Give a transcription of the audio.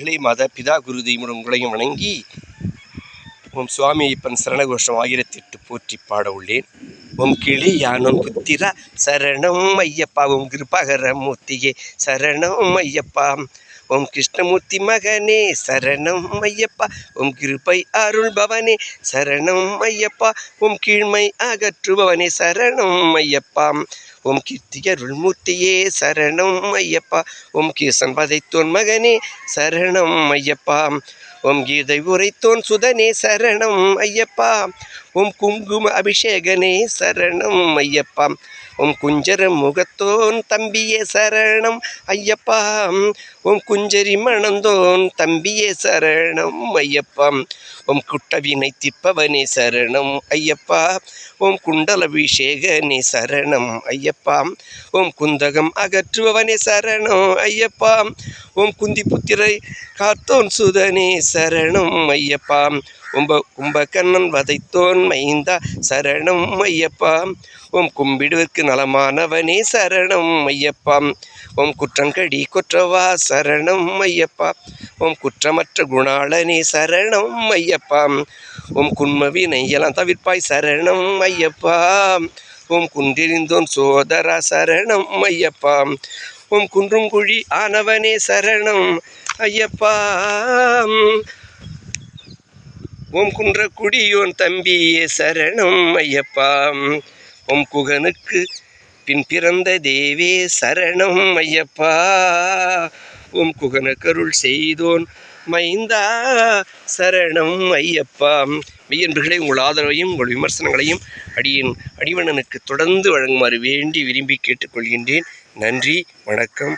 இளைய மாத பிதா குரு தெய்வம் உங்களையும் வணங்கி ஓம் சுவாமி ஐயப்பன் சரணகோஷம் 1008 போற்றி பாட உள்ளேன். ஓம் கிளி யானும் புத்திரா சரணம் ஐயப்பா, ஓம் கிருபாகர மூர்த்தியே சரணம் ஐயப்பா, ஓம் கிருஷ்ணமூர்த்தி மகனே சரணம் ஐயப்பா, ஓம் கிருபை அருள் பவனே சரணம் ஐயப்பா, ஓம் கீழ்மை அகற்றுபவனே சரணம் ஐயப்பா, ஓம் கீர்த்தியருள் மூர்த்தியே சரணம் ஐயப்பா, ஓம் கீசன் பதைத்தோன் மகனே சரணம் ஐயப்பா, ஓம் கீதை உரைத்தோன் சுதனே சரணம் ஐயப்பா, ஓம் குங்கும அபிஷேகனே சரணம் ஐயப்பா, ஓம் குஞ்சர முகத்தோன் தம்பியே சரணம் ஐயப்பா, ஓம் குஞ்சரி மணந்தோன் தம்பியே சரணம் ஐயப்பா, ஓம் குட்டவினை திப்பவனே சரணம் ஐயப்பா, ஓம் குண்டலபிஷேகனே சரணம் ஐயப்பா, ஓம் குந்தகம் அகற்றுபவனே சரணம் ஐயப்பா, ஓம் குந்தி புத்திரை காத்தோன் சுதனே சரணம் ஐயப்பா, கும்பகர்ணன் வதைத்தோன் மைந்தா சரணம் ஐயப்பா, ஓம் கும்பிடுவதற்கு நலமானவனே சரணம் ஐயப்பா, ஓம் குற்றங்கடி கொற்றவா சரணம் ஐயப்பா, ஓம் குற்றமற்ற குணாளனே சரணம் ஐயப்பா, ஓம் குன்மவினை எல்லாம் தவிர்ப்பாய் சரணம் ஐயப்பா, ஓம் குன்றெறிந்தோன் சோதரா சரணம் ஐயப்பா, ஓம் குன்றும் குழி ஆனவனே சரணம் ஐயப்பா, ஓம் குன்ற குடியோன் தம்பியே சரணம் ஐயப்பா, ஓம் குகனுக்கு பின் பிறந்த தேவே சரணம் ஐயப்பா, ஓம் குகனுக்கருள் செய்தோன் மைந்தா சரணம் ஐயப்பா. மெய்யன்பர்களே, உங்கள் ஆதரவையும் உங்கள் விமர்சனங்களையும் அடிவண்ணனுக்கு தொடர்ந்து வழங்குமாறு வேண்டி விரும்பி கேட்டுக்கொள்கின்றேன். நன்றி, வணக்கம்.